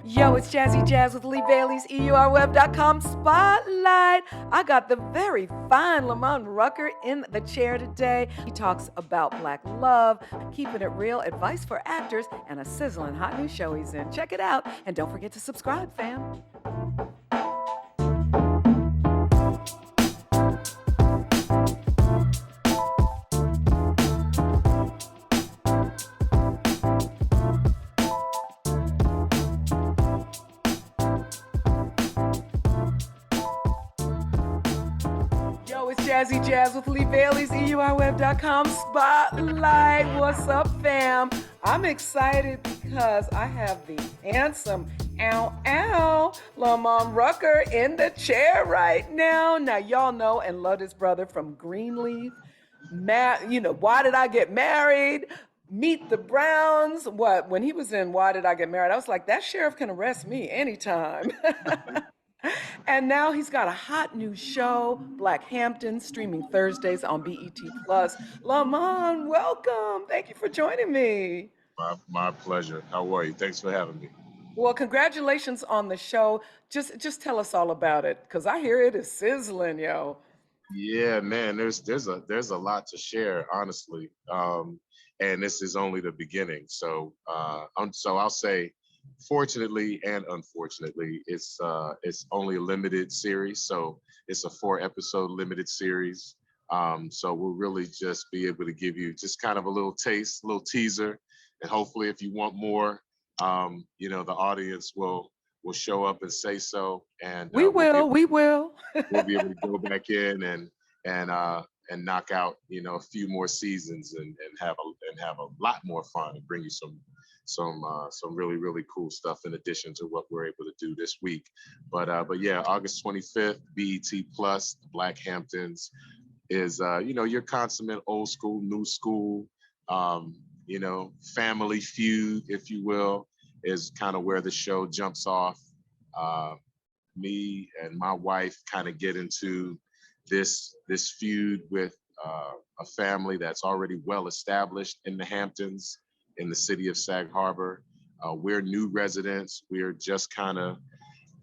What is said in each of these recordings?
Yo, it's Jazzy Jazz with Lee Bailey's EURWeb.com Spotlight. I got the very fine Lamman Rucker in the chair today. He talks about Black love, keeping it real, advice for actors, and a sizzling hot new show he's in. Check it out, and don't forget to subscribe, fam. Yo, it's Jazzy Jazz with Lee Bailey's EURWeb.com Spotlight. What's up, fam? I'm excited because I have the handsome Lamman Rucker in the chair right now. Now, y'all know and love his brother from Greenleaf. Why Did I Get Married? Meet the Browns. When he was in Why Did I Get Married? I was like, that sheriff can arrest me anytime. And now he's got a hot new show, Black Hamptons, streaming Thursdays on BET Plus. Lamman, welcome. Thank you for joining me. My pleasure. How are you? Thanks for having me. Well, congratulations on the show. Just tell us all about it, because I hear it is sizzling, yo. Yeah, man. There's a lot to share, honestly, and this is only the beginning. So I'll say, fortunately and unfortunately, it's only a limited series. So it's a 4-episode limited series. So we'll really just be able to give you just kind of a little taste, a little teaser, and hopefully, if you want more, the audience will show up and say so, and We will, we will. we'll be able to go back in and knock out a few more seasons and have a lot more fun and bring you some really cool stuff in addition to what we're able to do this week. But yeah, August 25th, BET Plus, Black Hamptons is your consummate old school, new school, family feud, if you will, is kind of where the show jumps off. Me and my wife kind of get into this feud with a family that's already well established in the Hamptons, in the city of Sag Harbor. We're new residents. We're just kind of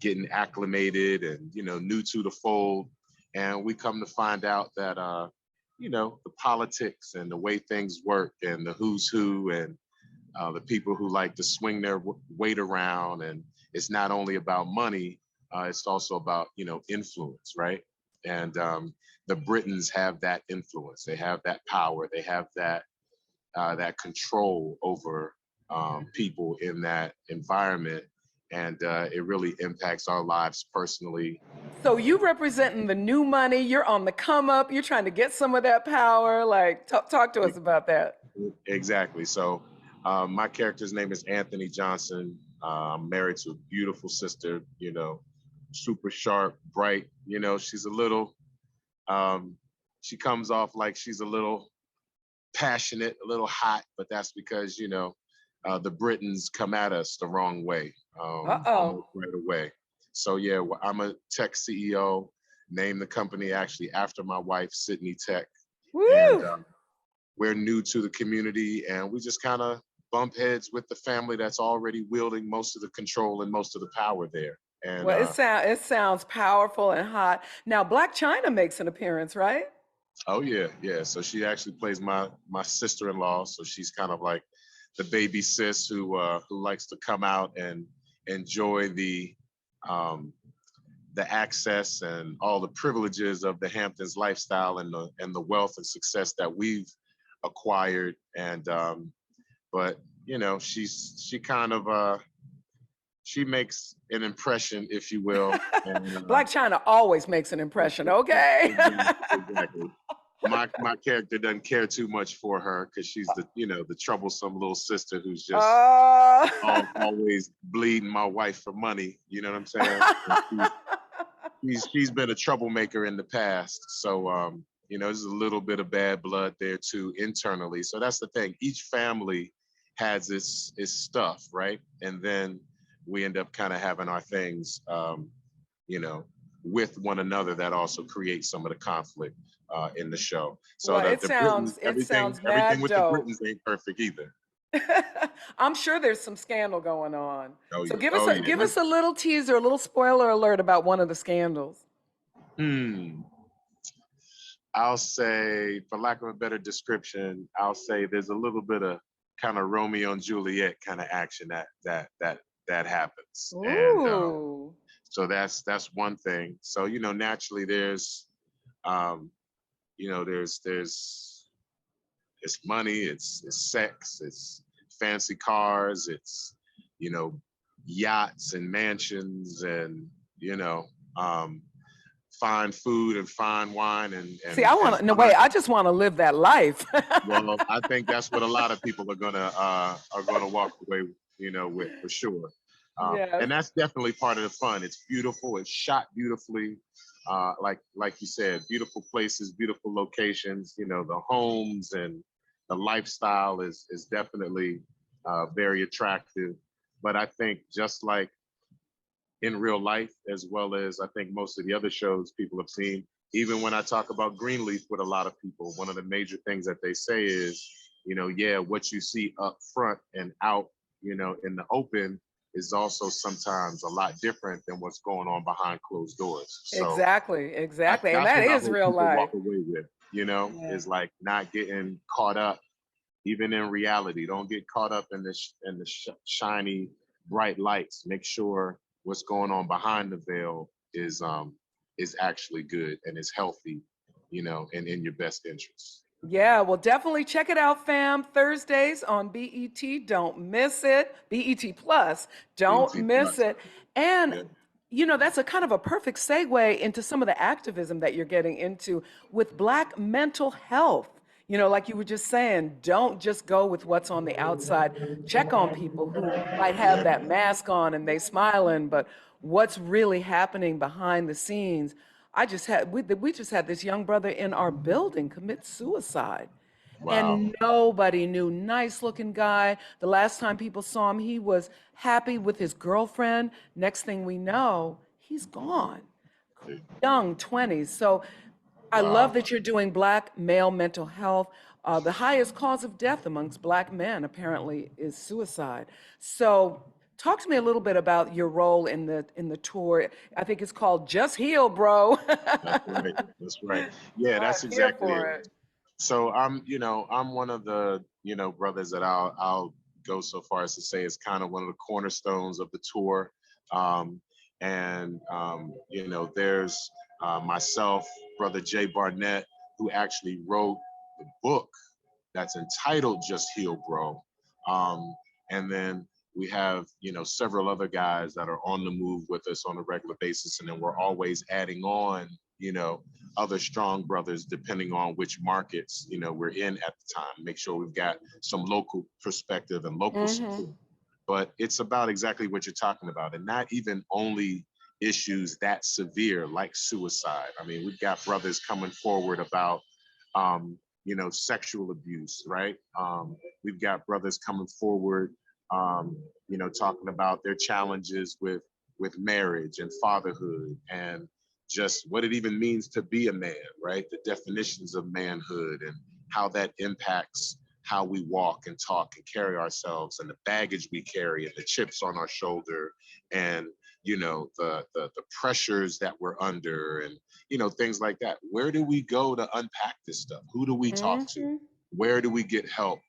getting acclimated and new to the fold, and we come to find out that the politics and the way things work and the who's who and the people who like to swing their weight around, and it's not only about money, it's also about influence, right? And the Britons have that influence. They have that power. They have that control over people in that environment, and it really impacts our lives personally. So you representing the new money, you're on the come up, you're trying to get some of that power. Like, talk to us about that. Exactly. So my character's name is Anthony Johnson. I'm married to a beautiful sister, super sharp, bright. She's a little, she comes off like she's a little passionate, a little hot, but that's because, the Britons come at us the wrong way, Uh-oh. almost right away. So yeah, I'm a tech CEO, named the company actually after my wife, Sydney Tech. And Woo! we're new to the community, and we just kind of bump heads with the family that's already wielding most of the control and most of the power there. And Well, it sounds powerful and hot. Now, Black China makes an appearance, right? oh yeah, yeah. So she actually plays my sister-in-law. So she's kind of like the baby sis who likes to come out and enjoy um, the access and all the privileges of the Hamptons lifestyle and the wealth and success that we've acquired. And but she kind of she makes an impression, if you will. And Black China always makes an impression, okay? exactly. My character doesn't care too much for her because she's the troublesome little sister who's just always bleeding my wife for money. You know what I'm saying? She's been a troublemaker in the past, so there's a little bit of bad blood there too internally. So that's the thing. Each family has its stuff, right? And then we end up kind of having our things, with one another that also creates some of the conflict in the show. So Well, the Britons, it sounds everything mad with the dope. Britons ain't perfect either. I'm sure there's some scandal going on. Oh So yeah, oh yeah. give us a little teaser, a little spoiler alert about one of the scandals. Hmm. I'll say, for lack of a better description, I'll say there's a little bit of kind of Romeo and Juliet kind of action that happens, and Ooh. so that's one thing. So naturally, there's um, there's it's money, it's sex, it's fancy cars, it's you know yachts and mansions, and you know um, fine food and fine wine and See, and I and want to, no, fine. wait, I just want to live that life. Well, I think that's what a lot of people are gonna walk away, with for sure. Yes. And that's definitely part of the fun. It's beautiful. It's shot beautifully. Like you said, beautiful places, beautiful locations. The homes and the lifestyle is definitely very attractive. But I think just like in real life, as well as I think most of the other shows people have seen. Even when I talk about Greenleaf with a lot of people, one of the major things that they say is, yeah, what you see up front and out, in the open is also sometimes a lot different than what's going on behind closed doors. So Exactly. Exactly. And that's that what I is hope real people walk life. away with, Yeah. is like not getting caught up even in reality. Don't get caught up in the shiny, bright lights. Make sure what's going on behind the veil is actually good and is healthy, and in your best interest. Yeah, well, definitely check it out, fam. Thursdays on BET. Don't miss it. BET Plus. Don't BT miss Plus. it. And, Yeah. that's a kind of a perfect segue into some of the activism that you're getting into with Black mental health. Like you were just saying, don't just go with what's on the outside. Check on people who might have that mask on and they smiling, but what's really happening behind the scenes. We just had this young brother in our building commit suicide. Wow. And nobody knew. Nice looking guy. The last time people saw him, he was happy with his girlfriend. Next thing we know, he's gone. Young 20s. So I love Wow. that you're doing Black male mental health. The highest cause of death amongst Black men apparently is suicide. So talk to me a little bit about your role in the tour. I think it's called Just Heal, bro. That's right. That's right. Yeah, I'm that's here exactly for it. it. So I'm one of the, brothers that I'll go so far as to say is kind of one of the cornerstones of the tour. Um, there's myself, brother Jay Barnett, who actually wrote the book that's entitled Just Heal Bro. And then we have, several other guys that are on the move with us on a regular basis. And then we're always adding on, other strong brothers, depending on which markets, we're in at the time. Make sure we've got some local perspective and local Hmm. support. But it's about exactly what you're talking about, and not even only issues that severe like suicide. I mean, we've got brothers coming forward about sexual abuse, right? We've got brothers coming forward, talking about their challenges with marriage and fatherhood and just what it even means to be a man, right? The definitions of manhood and how that impacts how we walk and talk and carry ourselves and the baggage we carry and the chips on our shoulder and the pressures that we're under and things like that. Where do we go to unpack this stuff? Who do we talk to? Hmm. Where do we get help?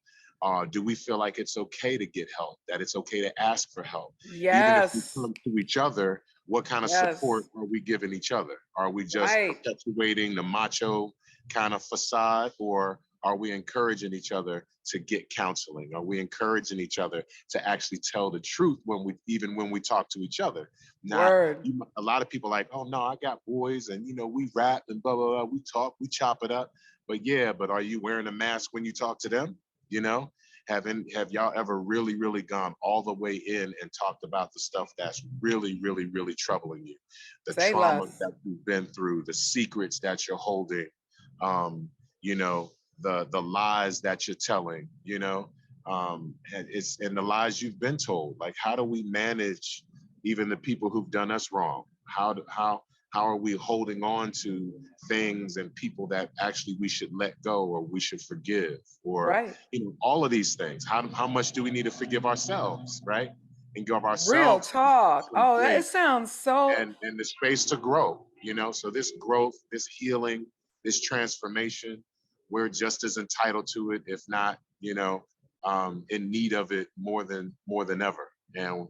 Do we feel like it's okay to get help, that it's okay to ask for help? Even if we Yes. come to each other, what kind of support Yes. are we giving each other? Are we just Right. perpetuating the macho kind of facade, or are we encouraging each other to get counseling? Are we encouraging each other to actually tell the truth when we talk to each other? Not Word. a lot of people like, oh no, I got boys and we rap and blah blah blah. We talk, we chop it up. But yeah, but are you wearing a mask when you talk to them? You know, have y'all ever really, really gone all the way in and talked about the stuff that's really, really, really troubling you? The Say trauma less. that you've been through, the secrets that you're holding, you know, the lies that you're telling, and the lies you've been told. Like, how do we manage even the people who've done us wrong? How are we holding on to things and people that actually we should let go or we should forgive, or Right. all of these things? How much do we need to forgive ourselves, right? And give Real ourselves talk. some Oh, that it grace sounds so and the space to grow, So this growth, this healing, this transformation, we're just as entitled to it, if not, in need of it more than ever. And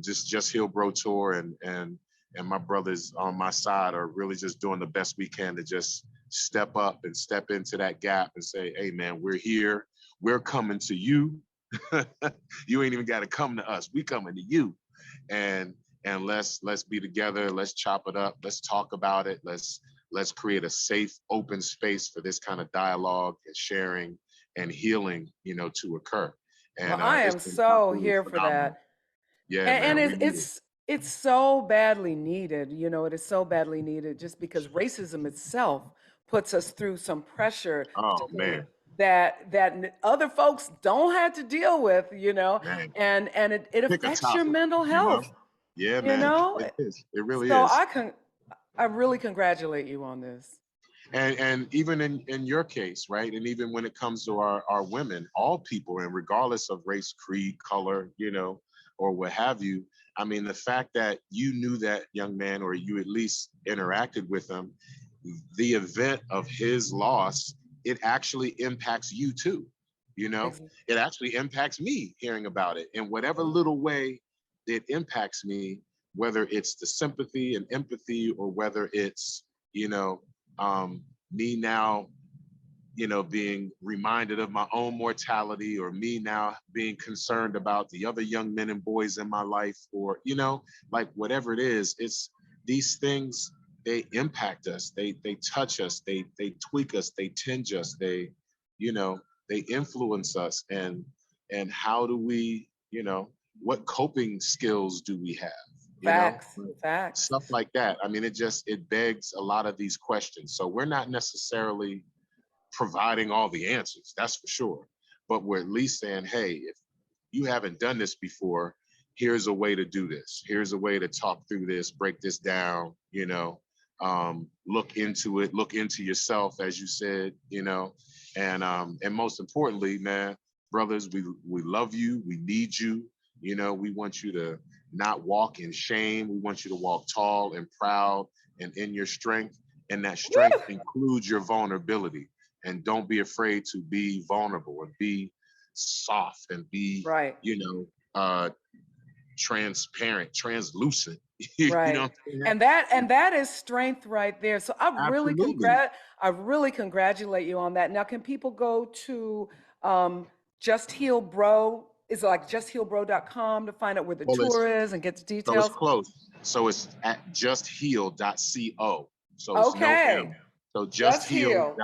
just Heal Bro tour and my brothers on my side are really just doing the best we can to just step up and step into that gap and say, hey man, we're here. We're coming to you. You ain't even got to come to us. We coming to you. And let's be together. Let's chop it up. Let's talk about it. Let's create a safe, open space for this kind of dialogue and sharing and healing, to occur. well, And I it's am been so absolutely here for phenomenal. that. Yeah, And man, we need it. it's so badly needed. It is so badly needed just because racism itself puts us through some pressure Oh daily man, that other folks don't have to deal with, man, and it pick a affects your topic. mental You know, health, yeah, you man, know. it is. It really So is. I really congratulate you on this. And even in your case, right? And even when it comes to our women, all people, and regardless of race, creed, color, or what have you, I mean, the fact that you knew that young man, or you at least interacted with him, the event of his loss, it actually impacts you too. Ex- It actually impacts me hearing about it in whatever little way it impacts me, whether it's the sympathy and empathy, or whether it's, you know, me now, being reminded of my own mortality, or me now being concerned about the other young men and boys in my life, or, like whatever it is, it's these things, they impact us, they touch us, they tweak us, they tinge us, you know, they influence us. And how do we, what coping skills do we have? you know Facts, facts. Stuff like that. I mean, it begs a lot of these questions. So we're not necessarily providing all the answers, that's for sure. But we're at least saying, hey, if you haven't done this before, here's a way to do this. Here's a way to talk through this, break this down, look into it, look into yourself, as you said, and most importantly, man, brothers, we love you, we need you, we want you to not walk in shame. We want you to walk tall and proud and in your strength. And that strength Woo! includes your vulnerability. And don't be afraid to be vulnerable and be soft and be, Right, transparent, translucent. You know right. what I'm saying? And that is strength right there. So Absolutely. I really congratulate you on that. Now, can people go to Just Heal Bro? Is it like justhealbro.com to find out where the Well, tour is and get the it's details? close. So it's at justheal.co. So it's no Okay. M. So Just Heal.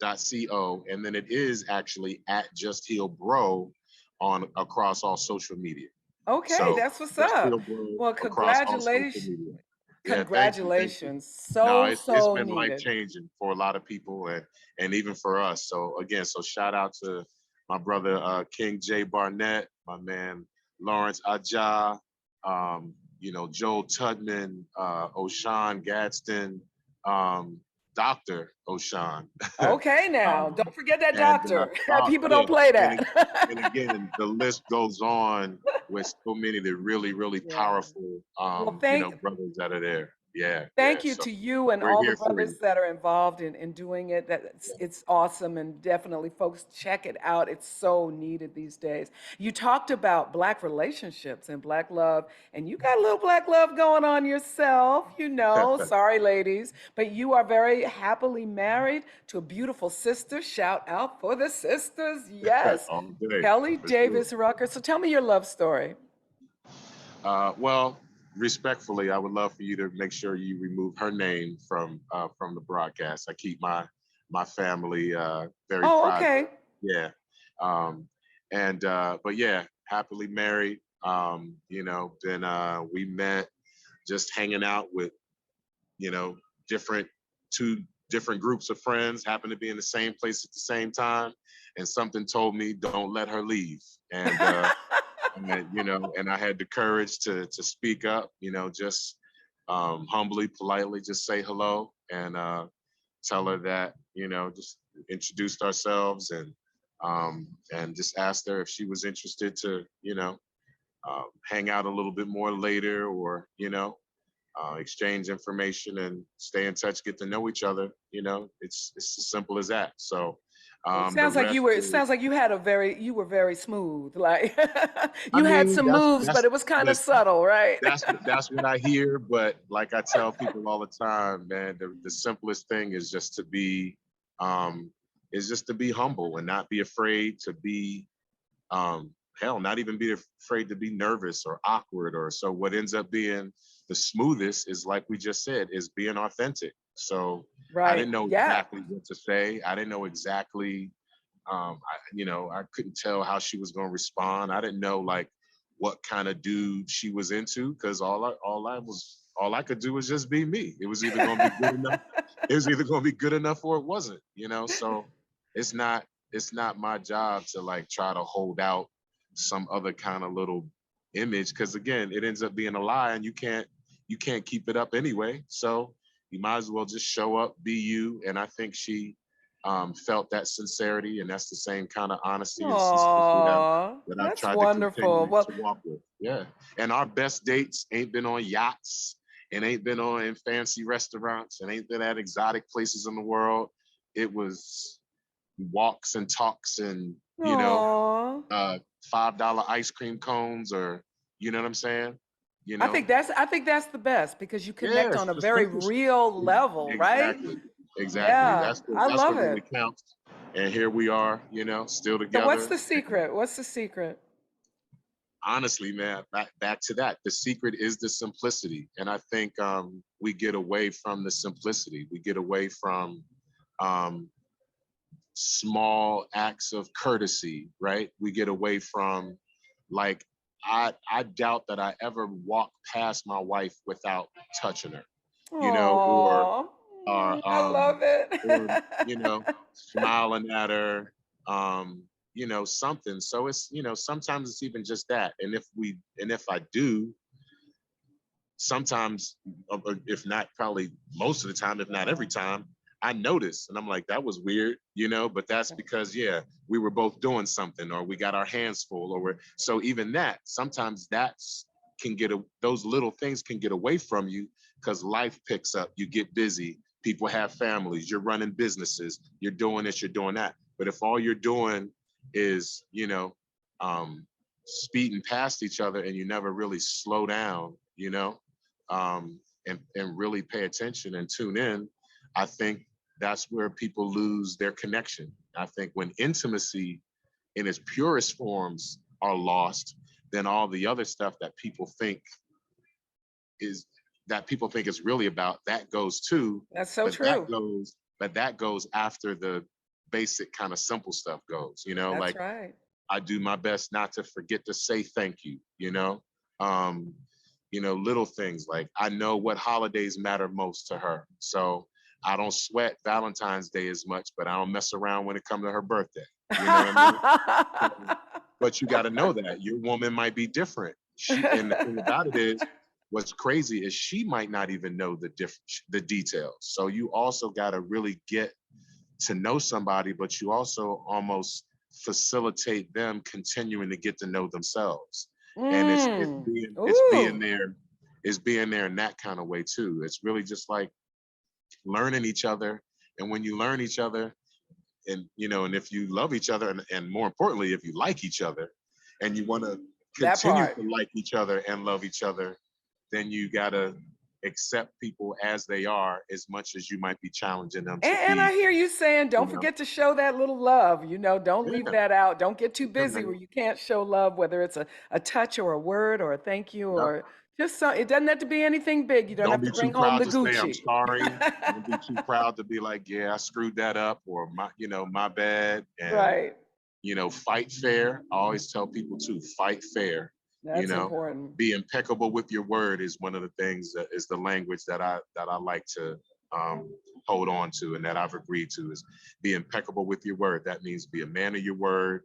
justheal.co. And then it is actually at Just Heal Bro on across all social media. Okay, So that's what's Just Heal up. Bro Well, across all social congratulations. media. Yeah, thank you. Thank you. Congratulations. No, So, it's so been life needed. changing for a lot of people, and even for us. So again, so shout out to my brother King J Barnett, my man Lawrence Aja, Joel Tudman, O'Shawn Gadsden, Dr. O'Shawn. Okay, now, um, don't forget that and doctor. People yeah, don't play and that. again, the list goes on with so many of the really, really Yeah. powerful, Well, brothers that are there. Yeah, yeah. thank you So to you and we're all the here for you. brothers that are involved in doing it. It's awesome, and definitely, folks, check it out. It's so needed these days. You talked about Black relationships and Black love, and you got a little Black love going on yourself, Sorry, ladies, but you are very happily married to a beautiful sister. Shout out for the sisters, yes, All day, Kelly for sure. Davis Rucker. So tell me your love story. Well, respectfully, I would love for you to make sure you remove her name from the broadcast. I keep my family very Oh, private. okay. Yeah. Um, and but yeah, happily married. Then we met just hanging out with, you know, different two different groups of friends, happened to be in the same place at the same time, and something told me don't let her leave. And I had the courage to speak up, just humbly, politely, just say hello and tell her that, just introduced ourselves and just asked her if she was interested to, hang out a little bit more later or, exchange information and stay in touch, get to know each other. It's as simple as that. So Well, it the sounds like rest it is, sounds like you were very smooth. Like I you had mean, some moves, but it was kind of listen, subtle, right? that's what I hear. But like I tell people all the time, man, the simplest thing um, is just to be humble and not be afraid to be hell, not even be afraid to be nervous or awkward or so. What ends up being the smoothest is, like we just said, is being authentic. So I Right. didn't know Yeah. exactly what to say. I didn't know exactly, I couldn't tell how she was going to respond. I didn't know like what kind of dude she was into because all I could do was just be me. It was either going to be good enough. It was either going to be good enough or it wasn't. So it's not it's not my job to like try to hold out some other kind of little image because again it ends up being a lie and you can't keep it up anyway, so you might as well just show up, be you. And I think she felt that sincerity, and that's the same kind of honesty and sincerity that Aw, I've that's tried to wonderful. continue Well, to walk with. Yeah. And our best dates ain't been on yachts and ain't been on in fancy restaurants and ain't been at exotic places in the world. It was walks and talks and aw. uh $5 ice cream cones, or you know what I'm saying? You know, I think that's the best because you yeah, connect it's on a the very simple real level, right? exactly. Exactly. Yeah, That's what I that's love what really it. counts. And here we are, still So what's together. the secret? What's the secret? Honestly, man, back to that. The secret is the simplicity. And I think we get away from the simplicity. We get away from um, small acts of courtesy, right? We get away from like I doubt that I ever walked past my wife without touching her, or Aw, or I um love it. or smiling at her, something. So it's sometimes it's even just that. And if I do, sometimes, if not probably most of the time, if not every time, I notice and I'm like, that was weird, but that's because, yeah, we were both doing something or we got our hands full or so even that, sometimes those little things can get away from you because life picks up, you get busy, people have families, you're running businesses, you're doing this, you're doing that. But if all you're doing is, um, speeding past each other and you never really slow down, and really pay attention and tune in, I think that's where people lose their connection. I think when intimacy in its purest forms are lost, then all the other stuff is that people think is really about, that goes too, That's so but that true. goes but that goes after the basic kind of simple stuff goes, That's like right. I do my best not to forget to say thank you. Um, little things like I know what holidays matter most to her. So I don't sweat Valentine's Day as much, but I don't mess around when it comes to her birthday. You know what I mean? But you got to know that your woman might be different. And the thing about it is, what's crazy is she might not even know the details. So you also got to really get to know somebody, but you also almost facilitate them continuing to get to know themselves. And it's Mm. being it's being Ooh. there, it's being there in that kind of way too. It's really just like learning each other. And when you learn each other, and if you love each other, and more importantly, if you like each other and you want to That continue part. to like each other and love each other, then you gotta accept people as they are as much as you might be challenging them to And I be, hear you saying, you don't know. forget to show that little love. Don't leave Yeah, that out. Don't get too yeah, busy where man. you can't show love, whether it's a touch or a word or a thank you Yep. or just so it doesn't have to be anything big. You don't Don't have to be too bring home proud the to say I'm Gucci. sorry. Don't be too proud to be like, yeah, I screwed that up, or my bad. And Right. fight fair. I always tell people to fight fair. You That's know, important. be impeccable with your word is one of the things that is the language that I like to um, hold on to, and that I've agreed to, is be impeccable with your word. That means be a man of your word.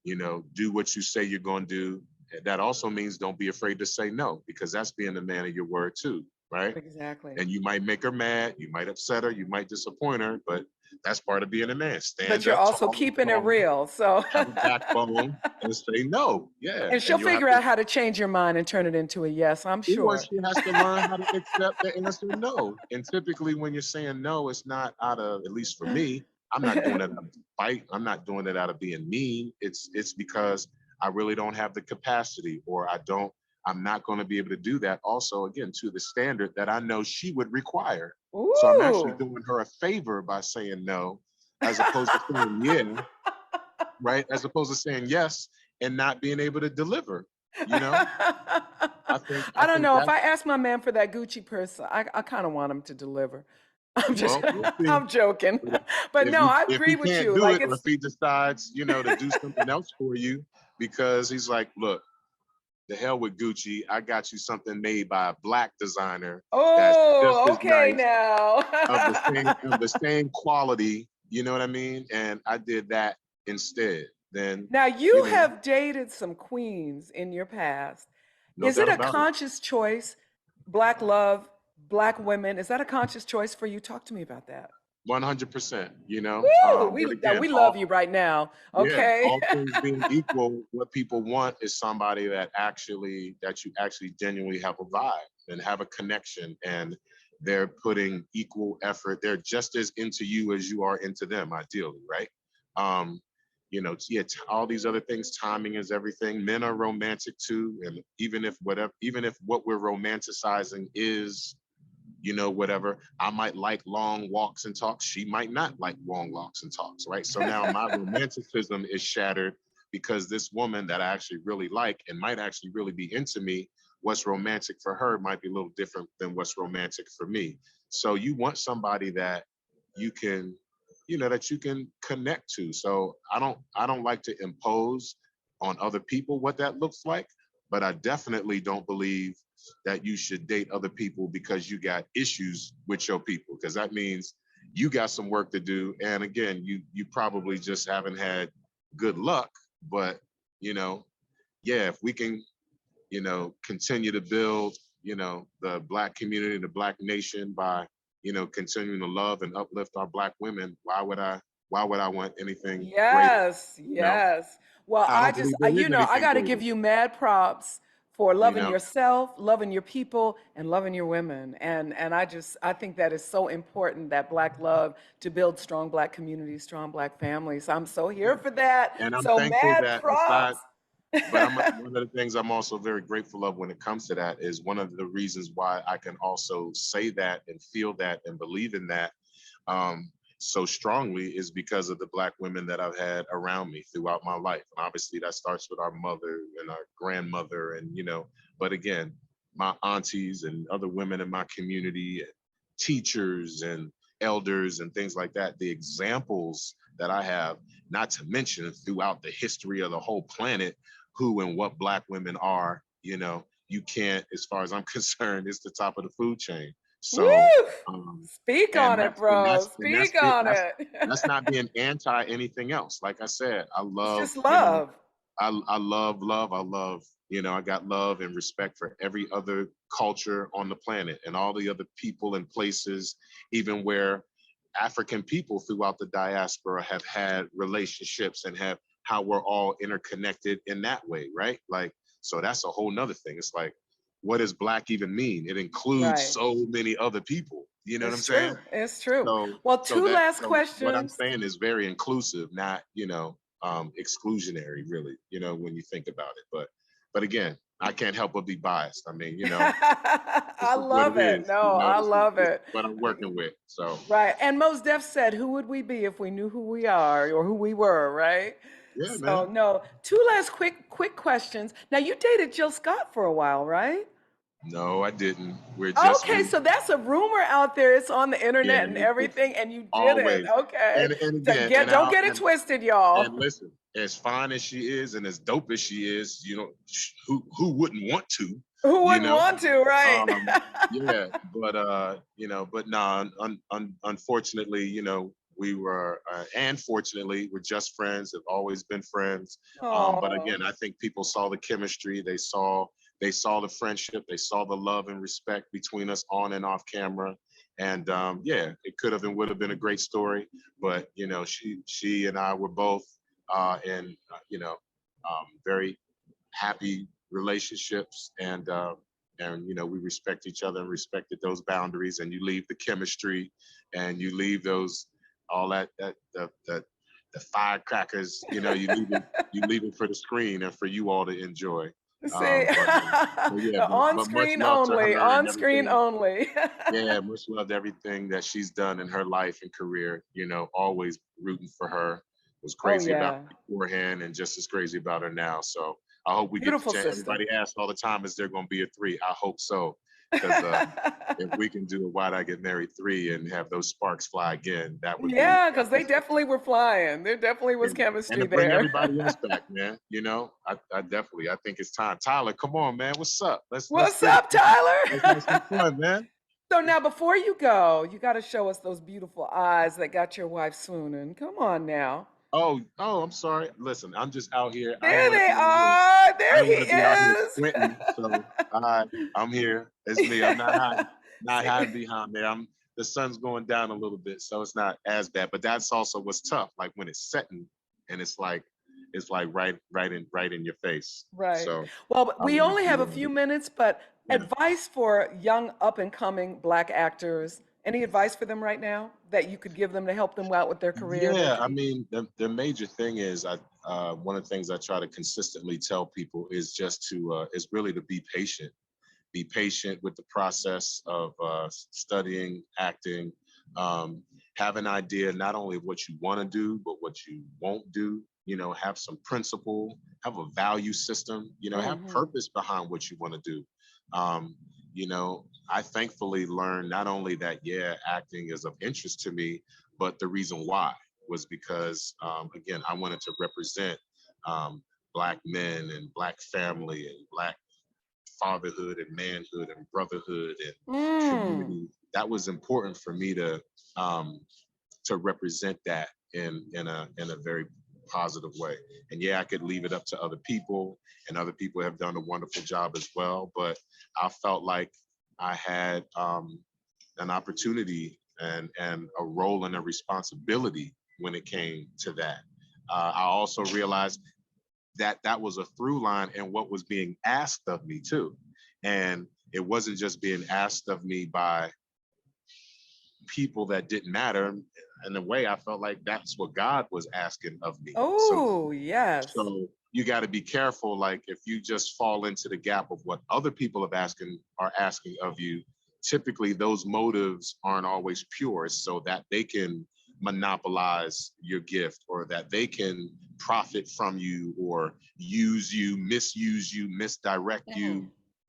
Do what you say you're going to do. That also means don't be afraid to say no, because that's being a man of your word too. right? Exactly. And you might make her mad, you might upset her, you might disappoint her, but that's part of being a man. But Stand you're up also tall and keeping it strong, real. So have a backbone, and say no. Yeah, and and she'll you'll have figure to, out how to change your mind and turn it into a yes, I'm or sure. she has to learn how to accept the answer no. And typically, when you're saying no, it's not out of, at least for me, I'm not doing it out of spite. I'm not doing it out of being mean. It's because I really don't have the capacity, or I'm not going to be able to do that. Also, again, to the standard that I know she would require. So I'm actually Ooh. doing her a favor by saying no, as opposed to saying yeah, right? As opposed to saying yes and not being able to deliver. You know, I I don't think know. If that's, I ask my man for that Gucci purse, I kind of want him to deliver. I'm just, well, we'll see. I'm joking. But But no, I if agree he with can't you. do Like it, or if it's, he decides, to do something else for you, because he's like, look, the hell with Gucci, I got you something made by a black designer that's just oh, as okay nice, now. of the same quality. You know what I mean? And I did that instead. Then, Now, you you know, have dated some queens in your past. no Is it doubt a about it. conscious choice? Black love, black women. Is that a conscious choice for you? Talk to me about that. 100%. Woo! But Now, again, we love you right now. yeah, Okay. all things being equal, what people want is somebody that you actually genuinely have a vibe and have a connection, and they're putting equal effort. They're just as into you as you are into them, ideally, right? Um, yeah, all these other things, timing is everything. Men are romantic too, and even if what we're romanticizing is, whatever. I might like long walks and talks. She might not like long walks and talks, right? So now my romanticism is shattered because this woman that I actually really like and might actually really be into me, what's romantic for her might be a little different than what's romantic for me. So you want somebody that you can, that you can connect to. So I don't like to impose on other people what that looks like, but I definitely don't believe that you should date other people because you got issues with your people, because that means you got some work to do. And again, you probably just haven't had good luck. But you know yeah, if we can continue to build the black community, the black nation, by continuing to love and uplift our black women, why would I want anything greater? Yes, you know yes. Well, I don't believe there is I anything got to greater. give you mad props for you loving know yourself, loving your people, and loving your women. And I think that is so important, that black love, to build strong black communities, strong black families. I'm so here for that. and I'm So thankful mad that, aside, props. but one of the things I'm also very grateful of when it comes to that is one of the reasons why I can also say that and feel that and believe in that um, so strongly is because of the black women that I've had around me throughout my life. And obviously that starts with our mother and our grandmother, and but again, my aunties and other women in my community, and teachers and elders and things like that. The examples that I have, not to mention throughout the history of the whole planet, who and what black women are, you can't, as far as I'm concerned, it's the top of the food chain. Woo! So Speak and on it, that's and bro. that's and Speak on it. that's not being anti anything else. Like I said, I It's love, just love. I love love. I love, I got love and respect for every other culture on the planet and all the other people and places, even where African people throughout the diaspora have had relationships and have, how we're all interconnected in that way, right? Like, so that's a whole nother thing. It's like, what does black even mean? It includes Right. so many other people. You know what I'm It's saying? true. It's true. So Well, so two that last so what I'm questions. saying is very inclusive, not exclusionary, really, when you think about it. But again, I can't help but be biased. I mean, this I is what love it it. is. No, I love This is it. what I'm working with. So Right. And Mos Def said, who would we be if we knew who we are or who we were, right? yeah, So man. no, two last quick questions. Now you dated Jill Scott for a while, right? No, I didn't. Okay, so that's a rumor out there. It's on the Yeah, internet and it's everything, and you did it. always, Okay. and So again, don't get it twisted, y'all. and listen, as fine as she is and as dope as she is, who wouldn't want to, Who you wouldn't know? want to, right? Um, yeah, but nah, unfortunately, we were, and fortunately, we're just friends, have always been friends. But Oh, again, I think people saw the chemistry, they saw they saw the friendship, they saw the love and respect between us on and off camera. And yeah, it could have and would have been a great story, but you know, she and I were both in very happy relationships, and you know, we respect each other and respected those boundaries. And you leave the chemistry, and you leave those all that the firecrackers, you know, you leave it for the screen and for you all to enjoy. See, But yeah, on but much screen love to only, her and on screen everything. only. Yeah, much love to everything that she's done in her life and career. You know, always rooting for her. Was Oh crazy about yeah, her beforehand and just as crazy about her now. So I hope we get to beautiful change. sister. Everybody asks all the time, is there going to be a three? I hope so, because if we can do a Why'd I Get Married 3 and have those sparks fly again, Yeah, that because they was definitely were flying. There definitely was and chemistry to bring there. everybody else back, man. You know, I definitely I think it's time. Tyler, come on, man. What's up? Let's What's get it. up, Tyler? Let's have some fun, man. So now, before you go, you got to show us those beautiful eyes that got your wife swooning. Come on now. Oh, I'm sorry. Listen, I'm just out here. I ain't There want to they be out here. are. I There ain't he want to be out here is. squinting. So I'm here. It's me. I'm not hiding, not See, hiding behind there. The sun's going down a little bit, so it's not as bad. But that's also what's tough. Like when it's setting and it's like right in your face. right. So Well, but I we wanted only have a to few minutes, but yeah. advice for young up and coming Black actors. Any advice for them right now that you could give them to help them out with their career and their Yeah, I dreams? mean, the major thing is one of the things I try to consistently tell people is just to is really to be patient. Be patient with the process of studying acting. Um, have an idea not only of what you want to do, but what you won't do. You know, have some principle, have a value system. You know, have Hmm. purpose behind what you want to do. Um, you know, I thankfully learned not only that, yeah, acting is of interest to me, but the reason why was because, again, I wanted to represent um, Black men and Black family and Black fatherhood and manhood and brotherhood and Mm. community. That was important for me um, to represent that in a very positive way. And yeah, I could leave it up to other people, and other people have done a wonderful job as well. But I felt like I had an opportunity and a role and a responsibility when it came to that. I also realized that that was a through line in what was being asked of me too. And it wasn't just being asked of me by people that didn't matter. In a way, I felt like that's what God was asking of me. So Oh, yes. so you got to be careful. Like if you just fall into the gap of what other people are asking of you, typically those motives aren't always pure, so that they can monopolize your gift, or that they can profit from you, or use you, misuse you, misdirect Mm.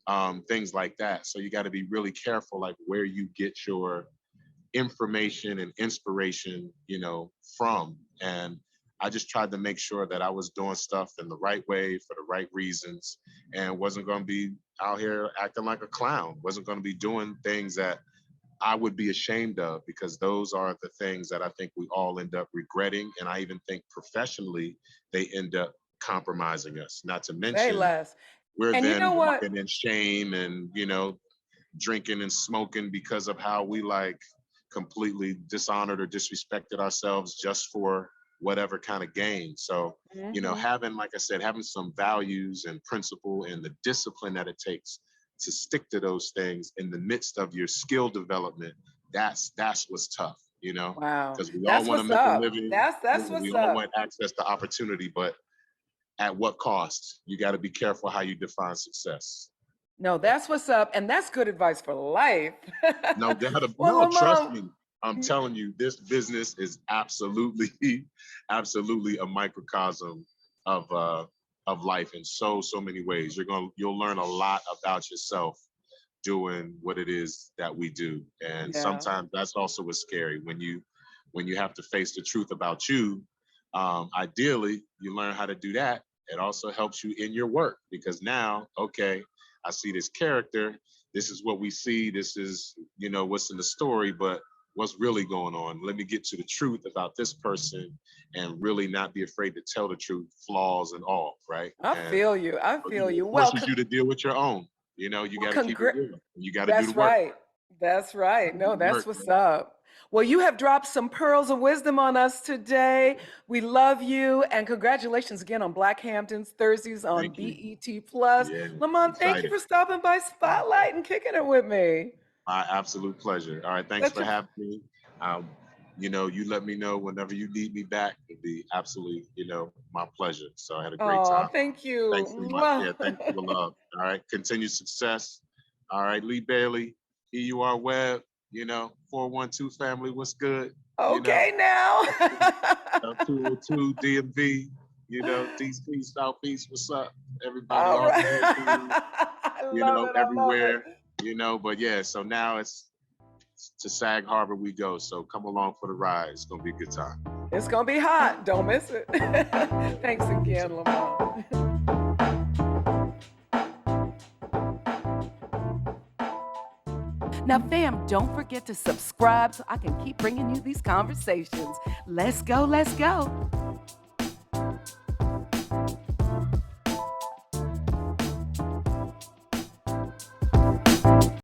you, things like that. So you got to be really careful, like where you get your information and inspiration, you know, from. And I just tried to make sure that I was doing stuff in the right way for the right reasons, and wasn't going to be out here acting like a clown, wasn't going to be doing things that I would be ashamed of, because those are the things that I think we all end up regretting. And I even think professionally, they end up compromising us, not to Say mention less. we're And you know then what? walking in shame and, you know, drinking and smoking because of how we like completely dishonored or disrespected ourselves just for whatever kind of gain. So, you know, Hmm. having, like I said, having some values and principle and the discipline that it takes to stick to those things in the midst of your skill development, that's what's tough, you know, Wow. because we all That's want to what's make a up. living. That's We what's all up. want access to opportunity, but at what cost? You got to be careful how you define success. No, that's what's up. And that's good advice for life. No doubt. Well, No, trust Lamont, me. I'm telling you, this business is absolutely, absolutely a microcosm of of life in so many ways. You'll learn a lot about yourself doing what it is that we do, and yeah. sometimes that's also what's scary when you have to face the truth about you. Ideally, you learn how to do that. It also helps you in your work, because now, okay, I see this character. This is what we see. This is, you know, what's in the story. But what's really going on. Let me get to the truth about this person and really not be afraid to tell the truth, flaws and all, right? I And feel you. I you feel know, it you. Well, forces you to deal with your own. You know, you well, got to keep it congr real. You got to do the That's work. right. That's right. Do No, the that's work, what's man. up. Well, you have dropped some pearls of wisdom on us today. We love you. And congratulations again on Black Hamptons Thursdays on Thank you. BET Plus. Yeah, Lamont, thank you excited. for stopping by Spotlight and kicking it with me. My absolute pleasure. All right, thanks Such for a having me. Um, you know, you let me know whenever you need me back. It'd be absolutely, you know, my pleasure. So I had a great Oh, time. thank you. Thanks so much. Mwah. Yeah, thanks for the love. All right, continued success. All right, Lee Bailey, EUR Web, you know, 412 family, what's good? You know, Okay now. 202 DMV, you know, DC, Southeast, what's up? Everybody, All all right. Hamptons, I you love know, it. I love it. everywhere, you know, but yeah, so now it's to Sag Harbor we go. So come along for the ride. It's gonna be a good time. It's going to be hot. Don't miss it. Thanks again, Lamont. Now, fam, don't forget to subscribe so I can keep bringing you these conversations. Let's go, let's go.